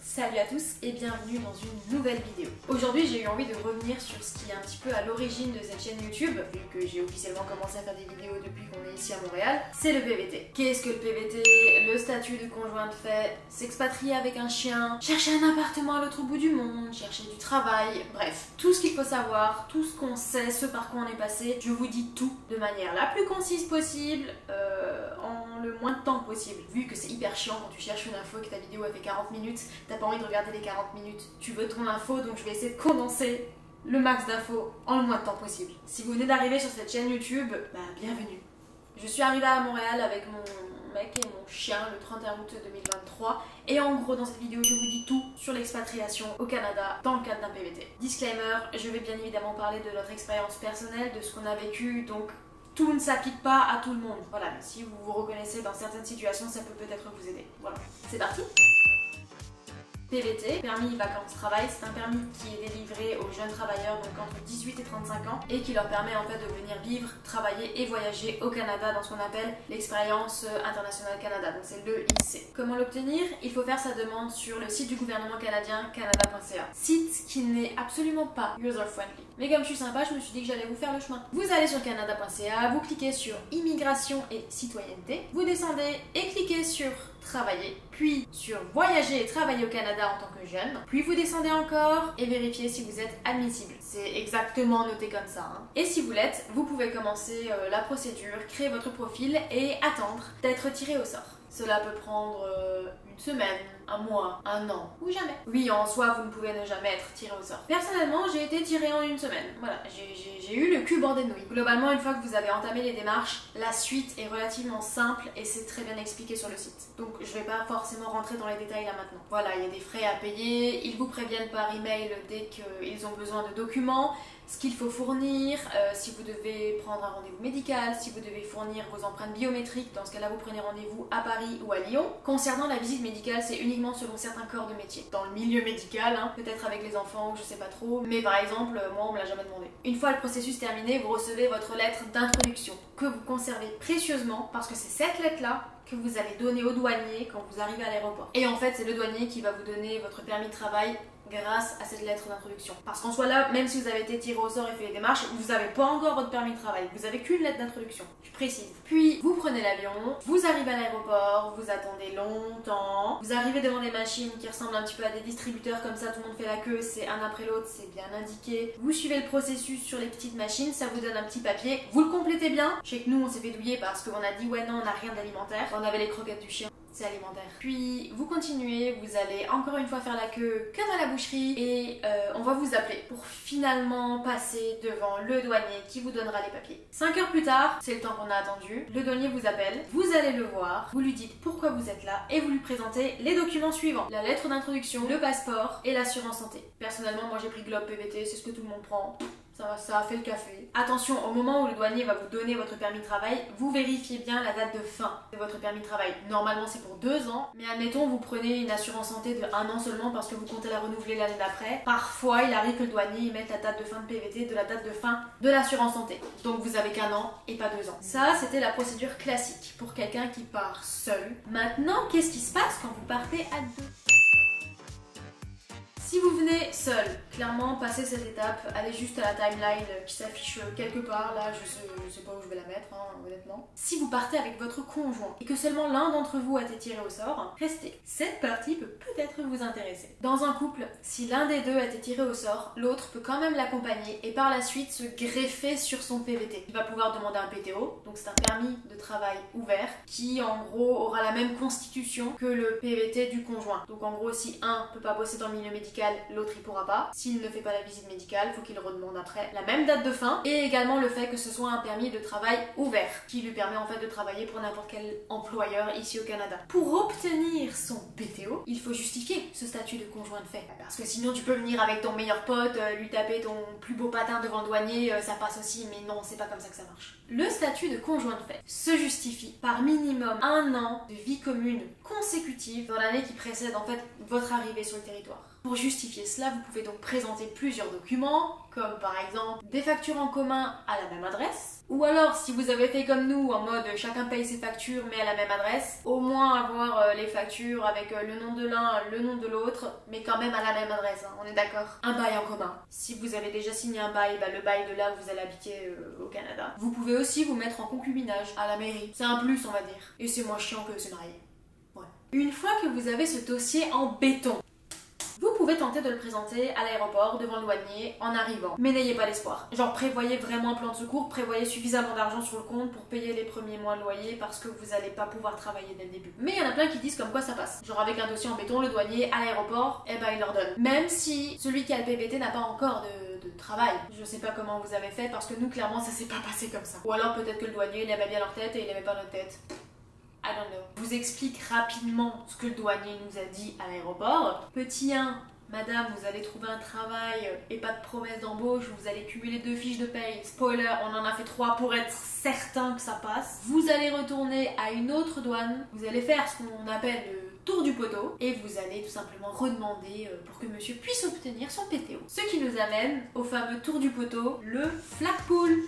Salut à tous et bienvenue dans une nouvelle vidéo. Aujourd'hui j'ai eu envie de revenir sur ce qui est un petit peu à l'origine de cette chaîne YouTube, vu que j'ai officiellement commencé à faire des vidéos depuis qu'on est ici à Montréal, c'est le PVT. Qu'est-ce que le PVT? Le statut de conjoint de fait, s'expatrier avec un chien, chercher un appartement à l'autre bout du monde, chercher du travail, bref, tout ce qu'il faut savoir, tout ce qu'on sait, ce par quoi on est passé, je vous dis tout de manière la plus concise possible, en le moins de temps possible. Vu que c'est hyper chiant quand tu cherches une info et que ta vidéo elle fait 40 minutes, t'as pas envie de regarder les 40 minutes, tu veux ton info, donc je vais essayer de condenser le max d'infos en le moins de temps possible. Si vous venez d'arriver sur cette chaîne YouTube, bah bienvenue. Je suis arrivée à Montréal avec mon mec et mon chien le 31 août 2023 et en gros dans cette vidéo je vous dis tout sur l'expatriation au Canada dans le cadre d'un PVT. Disclaimer, je vais bien évidemment parler de notre expérience personnelle, de ce qu'on a vécu, donc tout ne s'applique pas à tout le monde. Voilà, mais si vous vous reconnaissez dans certaines situations, ça peut peut-être vous aider. Voilà, c'est parti. PVT, permis vacances-travail, c'est un permis qui est délivré aux jeunes travailleurs donc entre 18 et 35 ans et qui leur permet en fait de venir vivre, travailler et voyager au Canada dans ce qu'on appelle l'expérience internationale Canada, donc c'est l'EIC. Comment l'obtenir? Il faut faire sa demande sur le site du gouvernement canadien, canada.ca. Site qui n'est absolument pas user-friendly. Mais comme je suis sympa, je me suis dit que j'allais vous faire le chemin. Vous allez sur canada.ca, vous cliquez sur immigration et citoyenneté, vous descendez et cliquez sur travailler, puis sur voyager et travailler au Canada en tant que jeune, puis vous descendez encore et vérifiez si vous êtes admissible. C'est exactement noté comme ça. Et si vous l'êtes, vous pouvez commencer la procédure, créer votre profil et attendre d'être tiré au sort. Cela peut prendre une semaine, un mois, un an ou jamais. Oui, en soi, vous ne pouvez ne jamais être tiré au sort. Personnellement, j'ai été tirée en une semaine. Voilà, j'ai eu le cul bordé de nouilles. Globalement, une fois que vous avez entamé les démarches, la suite est relativement simple et c'est très bien expliqué sur le site. Donc, je vais pas forcément rentrer dans les détails là maintenant. Voilà, il y a des frais à payer. Ils vous préviennent par email dès qu'ils ont besoin de documents, ce qu'il faut fournir, si vous devez prendre un rendez-vous médical, si vous devez fournir vos empreintes biométriques, dans ce cas-là vous prenez rendez-vous à Paris ou à Lyon. Concernant la visite médicale, c'est uniquement selon certains corps de métier. Dans le milieu médical, peut-être avec les enfants, je sais pas trop, mais par exemple, moi on me l'a jamais demandé. Une fois le processus terminé, vous recevez votre lettre d'introduction, que vous conservez précieusement, parce que c'est cette lettre-là que vous allez donner au douanier quand vous arrivez à l'aéroport. Et en fait, c'est le douanier qui va vous donner votre permis de travail grâce à cette lettre d'introduction. Parce qu'en soi là, même si vous avez été tiré au sort et fait les démarches, vous n'avez pas encore votre permis de travail. Vous avez qu'une lettre d'introduction. Je précise. Puis, vous prenez l'avion, vous arrivez à l'aéroport, vous attendez longtemps, vous arrivez devant des machines qui ressemblent un petit peu à des distributeurs comme ça, tout le monde fait la queue, c'est un après l'autre, c'est bien indiqué. Vous suivez le processus sur les petites machines, ça vous donne un petit papier, vous le complétez bien. Je sais que nous on s'est fait douiller parce qu'on a dit ouais non, on n'a rien d'alimentaire. On avait les croquettes du chien. C'est alimentaire. Puis vous continuez, vous allez encore une fois faire la queue comme à la boucherie et on va vous appeler pour finalement passer devant le douanier qui vous donnera les papiers. 5 heures plus tard, c'est le temps qu'on a attendu, le douanier vous appelle, vous allez le voir, vous lui dites pourquoi vous êtes là et vous lui présentez les documents suivants. La lettre d'introduction, le passeport et l'assurance santé. Personnellement, moi j'ai pris Globe PVT, c'est ce que tout le monde prend. Ça a fait le café. Attention, au moment où le douanier va vous donner votre permis de travail, vous vérifiez bien la date de fin de votre permis de travail. Normalement, c'est pour 2 ans, mais admettons, vous prenez une assurance santé de 1 an seulement parce que vous comptez la renouveler l'année d'après. Parfois, il arrive que le douanier mette la date de fin de PVT de la date de fin de l'assurance santé. Donc, vous avez qu'1 an et pas 2 ans. Ça, c'était la procédure classique pour quelqu'un qui part seul. Maintenant, qu'est-ce qui se passe quand vous partez à 2? Si vous venez seul, clairement, passez cette étape, allez juste à la timeline qui s'affiche quelque part, là, je sais pas où je vais la mettre, honnêtement. Si vous partez avec votre conjoint et que seulement l'un d'entre vous a été tiré au sort, restez. Cette partie peut peut-être vous intéresser. Dans un couple, si l'un des deux a été tiré au sort, l'autre peut quand même l'accompagner et par la suite se greffer sur son PVT. Il va pouvoir demander un PTO, donc c'est un permis de travail ouvert, qui en gros aura la même constitution que le PVT du conjoint. Donc en gros, si un peut pas bosser dans le milieu médical, l'autre il pourra pas. S'il ne fait pas la visite médicale, faut qu'il redemande après la même date de fin et également le fait que ce soit un permis de travail ouvert qui lui permet en fait de travailler pour n'importe quel employeur ici au Canada. Pour obtenir son PTO, il faut justifier ce statut de conjoint de fait parce que sinon tu peux venir avec ton meilleur pote, lui taper ton plus beau patin devant le douanier, ça passe aussi, mais non, c'est pas comme ça que ça marche. Le statut de conjoint de fait se justifie par minimum 1 an de vie commune consécutive dans l'année qui précède en fait votre arrivée sur le territoire. Pour justifier cela, vous pouvez donc présenter plusieurs documents, comme par exemple des factures en commun à la même adresse, Ou alors, si vous avez fait comme nous, en mode chacun paye ses factures mais à la même adresse, au moins avoir les factures avec le nom de l'un, le nom de l'autre, mais quand même à la même adresse, hein, on est d'accord. Un bail en commun. Si vous avez déjà signé un bail, le bail de là où vous allez habiter au Canada. Vous pouvez aussi vous mettre en concubinage à la mairie. C'est un plus, on va dire. Et c'est moins chiant que se marier. Ouais. Une fois que vous avez ce dossier en béton, vous pouvez tenter de le présenter à l'aéroport devant le douanier en arrivant. Mais n'ayez pas d'espoir. Genre prévoyez vraiment un plan de secours, prévoyez suffisamment d'argent sur le compte pour payer les premiers mois de loyer parce que vous n'allez pas pouvoir travailler dès le début. Mais il y en a plein qui disent comme quoi ça passe. Genre avec un dossier en béton, le douanier à l'aéroport, eh ben il leur donne. Même si celui qui a le PVT n'a pas encore de travail. Je sais pas comment vous avez fait parce que nous clairement ça s'est pas passé comme ça. Ou alors peut-être que le douanier il aimait bien leur tête et il aimait pas notre tête. I don't know. Je vous explique rapidement ce que le douanier nous a dit à l'aéroport. Petit 1, madame, vous allez trouver un travail et pas de promesse d'embauche, vous allez cumuler 2 fiches de paye. Spoiler, on en a fait 3 pour être certain que ça passe. Vous allez retourner à une autre douane, vous allez faire ce qu'on appelle le tour du poteau et vous allez tout simplement redemander pour que monsieur puisse obtenir son PTO. Ce qui nous amène au fameux tour du poteau, le flagpole.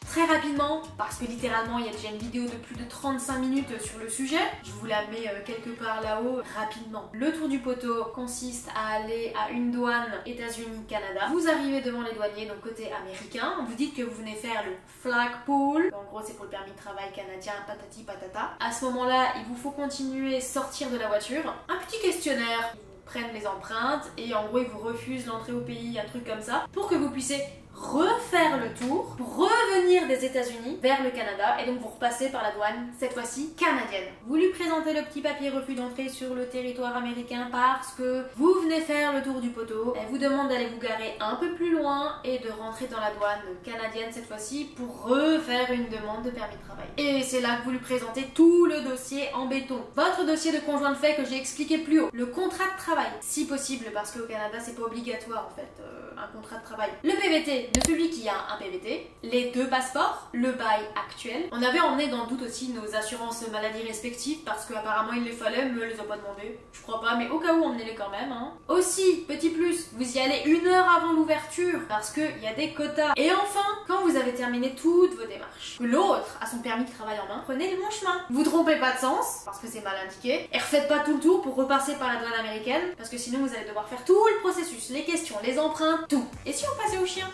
Très rapidement, parce que littéralement il y a déjà une vidéo de plus de 35 minutes sur le sujet, je vous la mets quelque part là-haut rapidement. Le tour du poteau consiste à aller à une douane États-Unis-Canada. Vous arrivez devant les douaniers, donc côté américain, vous dites que vous venez faire le flagpole. En gros c'est pour le permis de travail canadien, patati patata. À ce moment-là, il vous faut continuer, sortir de la voiture. Un petit questionnaire, ils vous prennent les empreintes et en gros ils vous refusent l'entrée au pays, un truc comme ça, pour que vous puissiez refaire le tour pour revenir des États-Unis vers le Canada et donc vous repassez par la douane, cette fois-ci canadienne. Vous lui présentez le petit papier refus d'entrée sur le territoire américain parce que vous venez faire le tour du poteau. Elle vous demande d'aller vous garer un peu plus loin et de rentrer dans la douane canadienne cette fois-ci pour refaire une demande de permis de travail. Et c'est là que vous lui présentez tout le dossier en béton. Votre dossier de conjoint de fait que j'ai expliqué plus haut. Le contrat de travail, si possible, parce qu'au Canada c'est pas obligatoire en fait, un contrat de travail. Le PVT de celui qui a un PVT, les 2 passeports, le bail actuel. On avait emmené dans le doute aussi nos assurances maladie respectives parce qu'apparemment il les fallait, mais les a pas demandé. Je crois pas, mais au cas où emmenez-les quand même. Hein. Aussi, petit plus, vous y allez 1 heure avant l'ouverture parce qu'il y a des quotas. Et enfin, quand vous avez terminé toutes vos démarches, que l'autre a son permis de travail en main, prenez le bon chemin. Vous trompez pas de sens parce que c'est mal indiqué et refaites pas tout le tour pour repasser par la douane américaine parce que sinon vous allez devoir faire tout le processus, les questions, les empreintes, tout. Et si on passait au chien ?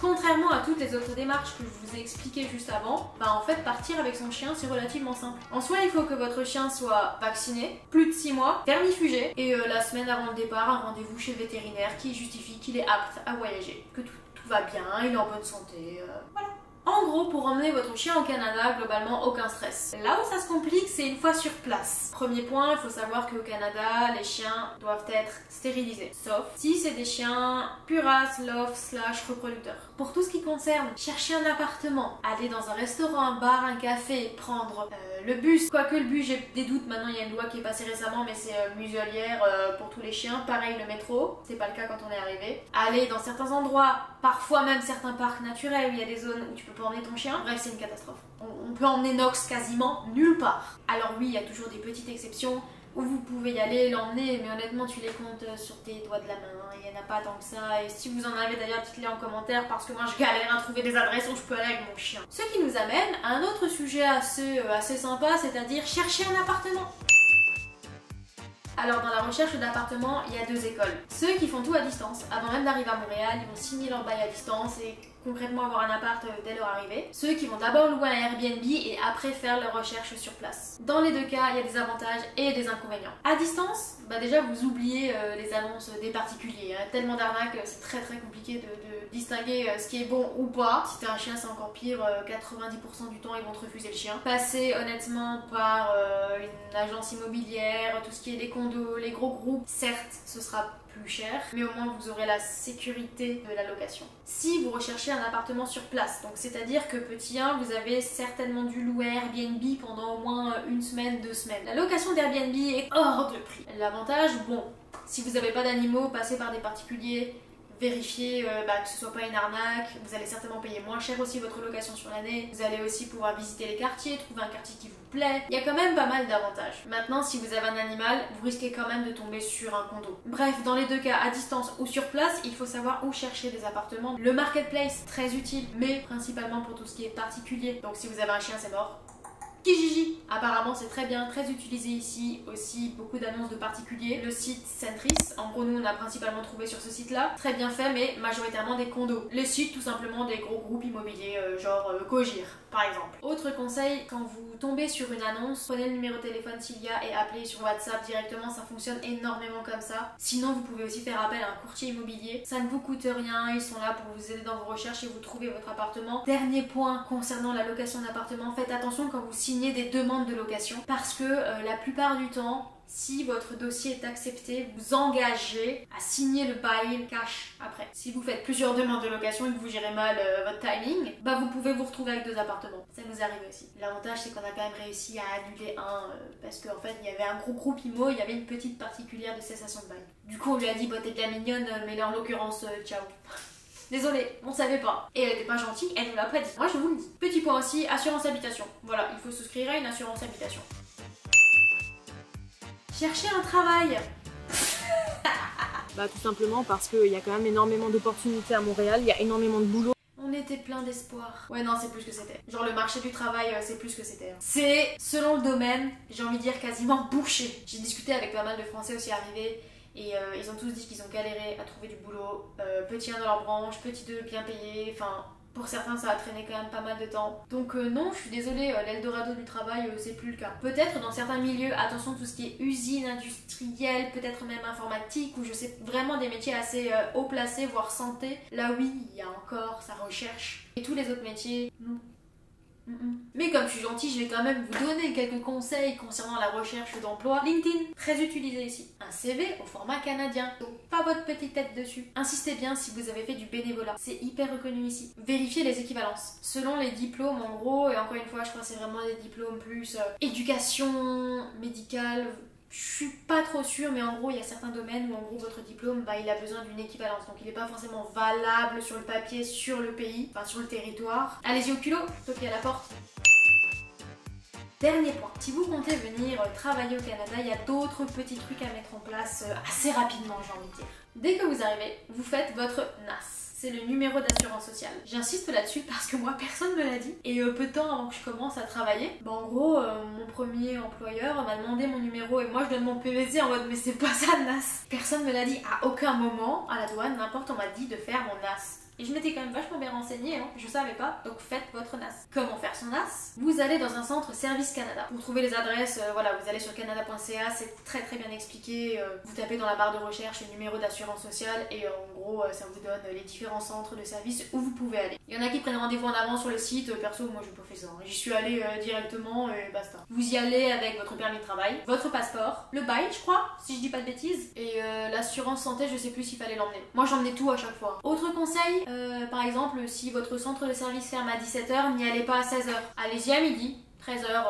Contrairement à toutes les autres démarches que je vous ai expliquées juste avant, en fait partir avec son chien c'est relativement simple. En soi il faut que votre chien soit vacciné, plus de 6 mois, vermifugé et la semaine avant le départ un rendez-vous chez le vétérinaire qui justifie qu'il est apte à voyager, que tout va bien, il est en bonne santé, voilà. En gros, pour emmener votre chien au Canada, globalement, aucun stress. Là où ça se complique, c'est une fois sur place. Premier point, il faut savoir qu'au Canada, les chiens doivent être stérilisés. Sauf si c'est des chiens pure race, loft, / reproducteurs. Pour tout ce qui concerne chercher un appartement, aller dans un restaurant, un bar, un café, prendre le bus. Quoique le bus, j'ai des doutes, maintenant il y a une loi qui est passée récemment, mais c'est muselière pour tous les chiens. Pareil, le métro, c'est pas le cas quand on est arrivé. Aller dans certains endroits, parfois même certains parcs naturels où il y a des zones où tu peux pas emmener ton chien, bref c'est une catastrophe. On peut emmener Nox quasiment nulle part. Alors oui, il y a toujours des petites exceptions où vous pouvez y aller, l'emmener, mais honnêtement tu les comptes sur tes doigts de la main, il n'y en a pas tant que ça, et si vous en avez d'ailleurs dites-les en commentaire parce que moi je galère à trouver des adresses où je peux aller avec mon chien. Ce qui nous amène à un autre sujet assez sympa, c'est-à-dire chercher un appartement. Alors dans la recherche d'appartement, il y a 2 écoles. Ceux qui font tout à distance, avant même d'arriver à Montréal, ils vont signer leur bail à distance et concrètement avoir un appart dès leur arrivée. Ceux qui vont d'abord louer un Airbnb et après faire leurs recherches sur place. Dans les 2 cas, il y a des avantages et des inconvénients. À distance, déjà vous oubliez les annonces des particuliers. Tellement d'arnaques, c'est très compliqué de distinguer ce qui est bon ou pas. Si t'as un chien, c'est encore pire, 90% du temps ils vont te refuser le chien. Passez honnêtement par une agence immobilière, tout ce qui est des condos, les gros groupes, certes ce sera plus cher, mais au moins vous aurez la sécurité de la location. Si vous recherchez un appartement sur place, donc c'est-à-dire que petit 1, vous avez certainement dû louer Airbnb pendant au moins 1 semaine, 2 semaines. La location d'Airbnb est hors de prix. L'avantage, bon, si vous n'avez pas d'animaux, passez par des particuliers, Vérifiez que ce soit pas une arnaque, vous allez certainement payer moins cher aussi votre location sur l'année, vous allez aussi pouvoir visiter les quartiers, trouver un quartier qui vous plaît, il y a quand même pas mal d'avantages. Maintenant, si vous avez un animal, vous risquez quand même de tomber sur un condo. Bref, dans les deux cas, à distance ou sur place, il faut savoir où chercher des appartements. Le marketplace, très utile, mais principalement pour tout ce qui est particulier. Donc si vous avez un chien, c'est mort. Kijiji, apparemment c'est très bien, très utilisé ici, aussi beaucoup d'annonces de particuliers. Le site Centris, en gros nous on a principalement trouvé sur ce site là, très bien fait mais majoritairement des condos. Les sites tout simplement des gros groupes immobiliers genre Cogir par exemple. Autre conseil, quand vous tombez sur une annonce, prenez le numéro de téléphone s'il y a et appelez sur WhatsApp directement, ça fonctionne énormément comme ça. Sinon vous pouvez aussi faire appel à un courtier immobilier, ça ne vous coûte rien, ils sont là pour vous aider dans vos recherches et vous trouver votre appartement. Dernier point concernant la location d'appartement, faites attention quand vous signez des demandes de location parce que la plupart du temps, si votre dossier est accepté, vous engagez à signer le bail cash après. Si vous faites plusieurs demandes de location et que vous gérez mal votre timing, vous pouvez vous retrouver avec 2 appartements. Ça nous arrive aussi. L'avantage c'est qu'on a quand même réussi à annuler un parce qu'en fait il y avait un gros groupe IMO, il y avait une petite particulière de cessation de bail. Du coup on lui a dit t'es bien mignonne mais là en l'occurrence ciao. Désolée, on savait pas. Et elle était pas gentille, elle nous l'a pas dit. Moi je vous le dis. Petit point aussi, assurance habitation. Voilà, il faut souscrire à une assurance habitation. Chercher un travail. Tout simplement parce qu'il y a quand même énormément d'opportunités à Montréal, il y a énormément de boulot. On était plein d'espoir. Ouais non, c'est plus que c'était. Genre le marché du travail, c'est plus que c'était. C'est, selon le domaine, j'ai envie de dire quasiment bouché. J'ai discuté avec pas mal de Français aussi arrivés. Et ils ont tous dit qu'ils ont galéré à trouver du boulot, petit 1 dans leur branche, petit 2 bien payé, enfin pour certains ça a traîné quand même pas mal de temps. Donc non, je suis désolée, l'Eldorado du travail c'est plus le cas. Peut-être dans certains milieux, attention tout ce qui est usine industrielle, peut-être même informatique, ou je sais vraiment des métiers assez haut placés, voire santé, là oui, il y a encore sa recherche. Et tous les autres métiers, non. Mais comme je suis gentille, je vais quand même vous donner quelques conseils concernant la recherche d'emploi. LinkedIn, très utilisé ici. Un CV au format canadien, donc pas votre petite tête dessus. Insistez bien si vous avez fait du bénévolat, c'est hyper reconnu ici. Vérifiez les équivalences. Selon les diplômes en gros, et encore une fois je crois que c'est vraiment des diplômes plus éducation médicale. Je suis pas trop sûre, mais en gros il y a certains domaines où en gros votre diplôme il a besoin d'une équivalence, donc il n'est pas forcément valable sur le papier, sur le pays, enfin sur le territoire. Allez-y au culot, toquez à la porte. Dernier point, si vous comptez venir travailler au Canada, il y a d'autres petits trucs à mettre en place assez rapidement, j'ai envie de dire. Dès que vous arrivez, vous faites votre NAS. C'est le numéro d'assurance sociale. J'insiste là-dessus parce que moi personne me l'a dit. Et peu de temps avant que je commence à travailler, en gros mon premier employeur m'a demandé mon numéro et moi je donne mon PVC en mode mais c'est pas ça le NAS. Personne me l'a dit à aucun moment à la douane, n'importe on m'a dit de faire mon NAS. Et je m'étais quand même vachement bien renseignée, hein. Je savais pas, donc faites votre NAS. Comment faire son NAS? Vous allez dans un centre Service Canada. Pour trouver les adresses, voilà, vous allez sur canada.ca, c'est très bien expliqué. Vous tapez dans la barre de recherche le numéro d'assurance sociale et en gros ça vous donne les différents centres de service où vous pouvez aller. Il y en a qui prennent rendez-vous en avance sur le site, perso moi j'ai pas fait ça, hein. J'y suis allée directement et basta. Vous y allez avec votre permis de travail, votre passeport, le bail je crois, si je dis pas de bêtises, et l'assurance santé je sais plus s'il fallait l'emmener. Moi j'emmenais tout à chaque fois. Autre conseil, par exemple, si votre centre de service ferme à 17h, n'y allez pas à 16h. Allez-y à midi, 13h,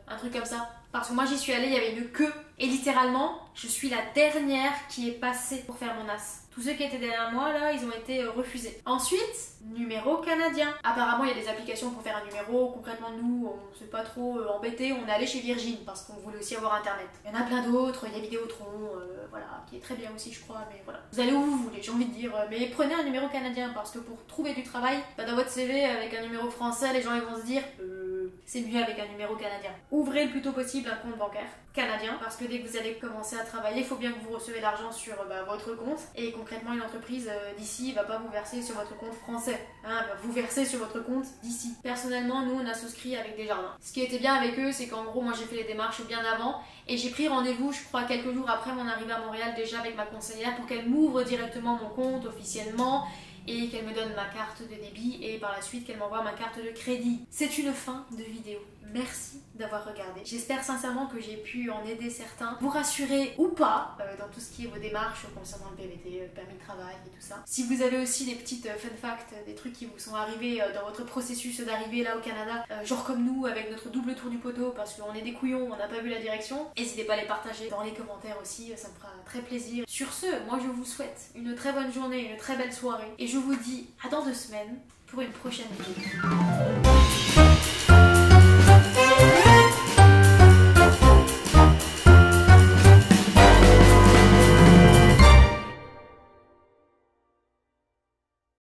un truc comme ça. Parce que moi j'y suis allée, il y avait une queue. Et littéralement, je suis la dernière qui est passée pour faire mon NAS. Tous ceux qui étaient derrière moi, là, ils ont été refusés. Ensuite, numéro canadien. Apparemment, il y a des applications pour faire un numéro. Concrètement, nous, on s'est pas trop embêtés. On est allé chez Virgin parce qu'on voulait aussi avoir internet. Il y en a plein d'autres. Il y a Vidéotron, voilà, qui est très bien aussi, je crois. Mais voilà. Vous allez où vous voulez, j'ai envie de dire. Mais prenez un numéro canadien parce que pour trouver du travail, dans votre CV avec un numéro français, les gens ils vont se dire c'est mieux avec un numéro canadien. Ouvrez le plus tôt possible un compte bancaire canadien parce que dès que vous allez commencer à travailler, il faut bien que vous recevez l'argent sur votre compte et concrètement une entreprise d'ici va pas vous verser sur votre compte français, hein, va vous verser sur votre compte d'ici. Personnellement, nous on a souscrit avec Desjardins. Ce qui était bien avec eux, c'est qu'en gros moi j'ai fait les démarches bien avant et j'ai pris rendez-vous je crois quelques jours après mon arrivée à Montréal déjà avec ma conseillère pour qu'elle m'ouvre directement mon compte officiellement et qu'elle me donne ma carte de débit et par la suite qu'elle m'envoie ma carte de crédit. C'est une fin de vidéo. merci d'avoir regardé. J'espère sincèrement que j'ai pu en aider certains, vous rassurer ou pas dans tout ce qui est vos démarches concernant le PVT, le permis de travail et tout ça. Si vous avez aussi des petites fun facts, des trucs qui vous sont arrivés dans votre processus d'arrivée là au Canada, genre comme nous avec notre double tour du poteau parce qu'on est des couillons, on n'a pas vu la direction, n'hésitez pas à les partager dans les commentaires aussi, ça me fera très plaisir. Sur ce, moi je vous souhaite une très bonne journée, une très belle soirée et je vous dis à dans 2 semaines pour une prochaine vidéo.